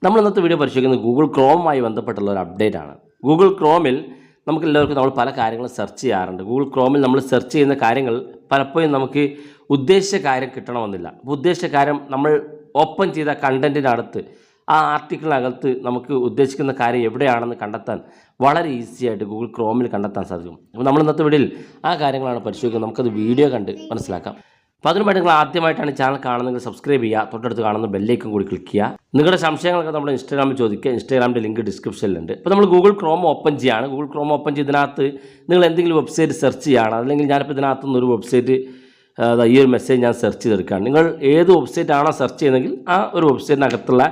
നമ്മൾ ഇന്നത്തെ വീഡിയോ പരിശോധിക്കുന്നത് ഗൂഗിൾ ക്രോമുമായി ബന്ധപ്പെട്ടുള്ള ഒരു അപ്ഡേറ്റ് ആണ്. ഗൂഗിൾ ക്രോമിൽ നമുക്ക് എല്ലാവർക്കും നമ്മൾ പല കാര്യങ്ങളും സെർച്ച് ചെയ്യാറുണ്ട്. ഗൂഗിൾ ക്രോമിൽ നമ്മൾ സെർച്ച് ചെയ്യുന്ന കാര്യങ്ങൾ പലപ്പോഴും നമുക്ക് ഉദ്ദേശിച്ച കാര്യം കിട്ടണമെന്നില്ല. അപ്പോൾ ഉദ്ദേശിച്ച കാര്യം നമ്മൾ ഓപ്പൺ ചെയ്ത കണ്ടൻറ്റിനടുത്ത് ആ ആർട്ടിക്കിളിനകത്ത് നമുക്ക് ഉദ്ദേശിക്കുന്ന കാര്യം എവിടെയാണെന്ന് കണ്ടെത്താൻ വളരെ ഈസി ആയിട്ട് ഗൂഗിൾ ക്രോമിൽ കണ്ടെത്താൻ സാധിക്കും. അപ്പോൾ നമ്മൾ ഇന്നത്തെ വീഡിയോയിൽ ആ കാര്യങ്ങളാണ് പരിശോധിക്കുന്നത്. നമുക്കത് വീഡിയോ കണ്ട് മനസ്സിലാക്കാം. അപ്പോൾ അതിനുമായിട്ട് നിങ്ങൾ ആദ്യമായിട്ടാണ് ചാനൽ കാണുന്നതെങ്കിൽ സബ്സ്ക്രൈബ് ചെയ്യുക, തൊട്ടടുത്ത് കാണുന്ന ബെല്ലൈക്കൺ കൂടി ക്ലിക്ക് ചെയ്യുക. നിങ്ങളുടെ സംശയങ്ങളൊക്കെ നമ്മുടെ ഇൻസ്റ്റാഗ്രാമിൽ ചോദിക്കുക. ഇൻസ്റ്റാഗ്രാമിൻ്റെ ലിങ്ക് ഡിസ്ക്രിപ്ഷനിലുണ്ട്. അപ്പോൾ നമ്മൾ ഗൂഗിൾ ക്രോം ഓപ്പൺ ചെയ്യുകയാണ്. ഗൂഗിൾ ക്രോം ഓപ്പൺ ചെയ്തതിനകത്ത് നിങ്ങൾ എന്തെങ്കിലും വെബ്സൈറ്റ് സെർച്ച് ചെയ്യുകയാണ്, അല്ലെങ്കിൽ ഞാനിപ്പോൾ ഇതിനകത്തുനിന്ന് ഒരു വെബ്സൈറ്റ് ഈ ഒരു മെസ്സേജ് ഞാൻ സെർച്ച് ചെയ്തെടുക്കുകയാണ്. നിങ്ങൾ ഏത് വെബ്സൈറ്റ് ആണോ സെർച്ച് ചെയ്യുന്നതെങ്കിൽ ആ ഒരു വെബ്സൈറ്റിനകത്തുള്ള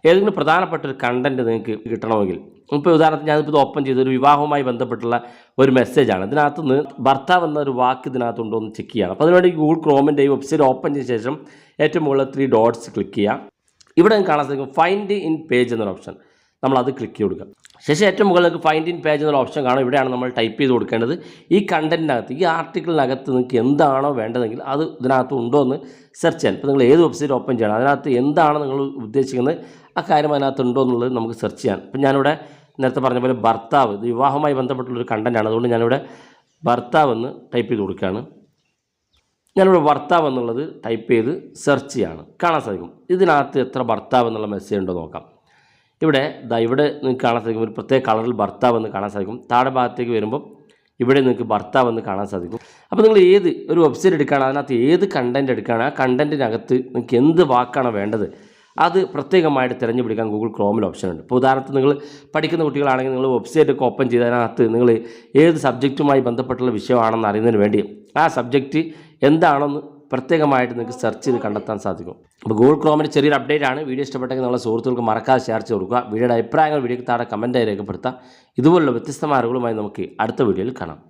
ഏതെങ്കിലും പ്രധാനപ്പെട്ട ഒരു കണ്ടൻറ്റ് നിങ്ങൾക്ക് കിട്ടണമെങ്കിൽ, ഇപ്പോൾ ഉദാഹരണത്തിന് ഞാനിപ്പോൾ ഇത് ഓപ്പൺ ചെയ്ത് ഒരു വിവാഹവുമായി ബന്ധപ്പെട്ടുള്ള ഒരു മെസ്സേജാണ്. ഇതിനകത്തുനിന്ന് ഭർത്താവ് എന്നൊരു വാക്ക് ഇതിനകത്തുണ്ടോ എന്ന് ചെക്ക് ചെയ്യണം. അപ്പോൾ അതിനുവേണ്ടി ഗൂഗിൾ ക്രോമിൻ്റെ ഈ വെബ്സൈറ്റ് ഓപ്പൺ ചെയ്ത ശേഷം ഏറ്റവും മുകളിൽ 3 ഡോട്ട്സ് ക്ലിക്ക് ചെയ്യാം. ഇവിടെ നിങ്ങൾക്ക് കാണാൻ സാധിക്കും ഫൈൻഡ് ഇൻ പേജ് എന്നൊരു ഓപ്ഷൻ, നമ്മളത് ക്ലിക്ക് ചെയ്ത് കൊടുക്കുക. ശേഷം ഏറ്റവും മുകളിൽ നിങ്ങൾക്ക് ഫൈൻഡ് ഇൻ പേജ് എന്നൊരു ഓപ്ഷൻ കാണും. ഇവിടെയാണ് നമ്മൾ ടൈപ്പ് ചെയ്ത് കൊടുക്കേണ്ടത്. ഈ കണ്ടൻറ്റിനകത്ത്, ഈ ആർട്ടിക്കിളിനകത്ത് നിങ്ങൾക്ക് എന്താണോ വേണ്ടതെങ്കിൽ അത് ഇതിനകത്ത് ഉണ്ടോ എന്ന് സെർച്ച് ചെയ്യാൻ. ഇപ്പോൾ നിങ്ങൾ ഏത് വെബ്സൈറ്റ് ഓപ്പൺ ചെയ്യണം, അതിനകത്ത് എന്താണ് നിങ്ങൾ ഉദ്ദേശിക്കുന്നത്, ആ കാര്യം അതിനകത്ത് ഉണ്ടോ എന്നുള്ളത് നമുക്ക് സെർച്ച് ചെയ്യാൻ. ഇപ്പം ഞാനിവിടെ നേരത്തെ പറഞ്ഞ പോലെ ഭർത്താവ്, ഇത് വിവാഹവുമായി ബന്ധപ്പെട്ടുള്ളൊരു കണ്ടൻറ്റാണ്. അതുകൊണ്ട് ഞാനിവിടെ ഭർത്താവ് എന്ന് ടൈപ്പ് ചെയ്ത് കൊടുക്കുകയാണ്. ഞാനിവിടെ ഭർത്താവ് എന്നുള്ളത് ടൈപ്പ് ചെയ്ത് സെർച്ച് ചെയ്യാണ്. കാണാൻ സാധിക്കും ഇതിനകത്ത് എത്ര ഭർത്താവ് എന്നുള്ള മെസ്സേജ് ഉണ്ടോ നോക്കാം. ഇവിടെ ഇവിടെ നിങ്ങൾക്ക് കാണാൻ സാധിക്കും ഒരു പ്രത്യേക കളറിൽ ഭർത്താവ് എന്ന് കാണാൻ സാധിക്കും. താഴെ ഭാഗത്തേക്ക് വരുമ്പം ഇവിടെ നിങ്ങൾക്ക് ഭർത്താവ് എന്ന് കാണാൻ സാധിക്കും. അപ്പോൾ നിങ്ങൾ ഏത് ഒരു വെബ്സൈറ്റ് എടുക്കുകയാണ്, അതിനകത്ത് ഏത് കണ്ടൻറ്റ് എടുക്കുകയാണ്, ആ കണ്ടൻറ്റിനകത്ത് നിങ്ങൾക്ക് എന്ത് വാക്കാണ് വേണ്ടത് അത് പ്രത്യേകമായിട്ട് തിരഞ്ഞുപിടിക്കാൻ ഗൂഗിൾ ക്രോമിൽ ഓപ്ഷൻ ഉണ്ട്. ഇപ്പോൾ ഉദാഹരണത്തിന് നിങ്ങൾ പഠിക്കുന്ന കുട്ടികളാണെങ്കിൽ നിങ്ങൾ വെബ്സൈറ്റ് ഒക്കെ ഓപ്പൺ ചെയ്തതിനകത്ത് നിങ്ങൾ ഏത് സബ്ജക്റ്റുമായി ബന്ധപ്പെട്ടുള്ള വിഷയമാണെന്ന് അറിയുന്നതിന് വേണ്ടി ആ സബ്ജക്റ്റ് എന്താണെന്ന് പ്രത്യേകമായിട്ട് നിങ്ങൾക്ക് സെർച്ച് ചെയ്ത് കണ്ടെത്താൻ സാധിക്കും. അപ്പോൾ ഗൂഗിൾ ക്രോമിൻ്റെ ചെറിയൊരു അപ്ഡേറ്റ് ആണ്. വീഡിയോ ഇഷ്ടപ്പെട്ടെങ്കിൽ നിങ്ങളുടെ സുഹൃത്തുക്കൾക്ക് മറക്കാതെ ഷെയർ ചെയ്ത് കൊടുക്കുക. വീഡിയോയുടെ അഭിപ്രായങ്ങൾ വീഡിയോയ്ക്ക് താഴെ കമൻറ്റായി രേഖപ്പെടുത്താം. ഇതുപോലുള്ള വ്യത്യസ്തമായ അറിവുകളുമായി നമുക്ക് അടുത്ത വീഡിയോയിൽ കാണാം.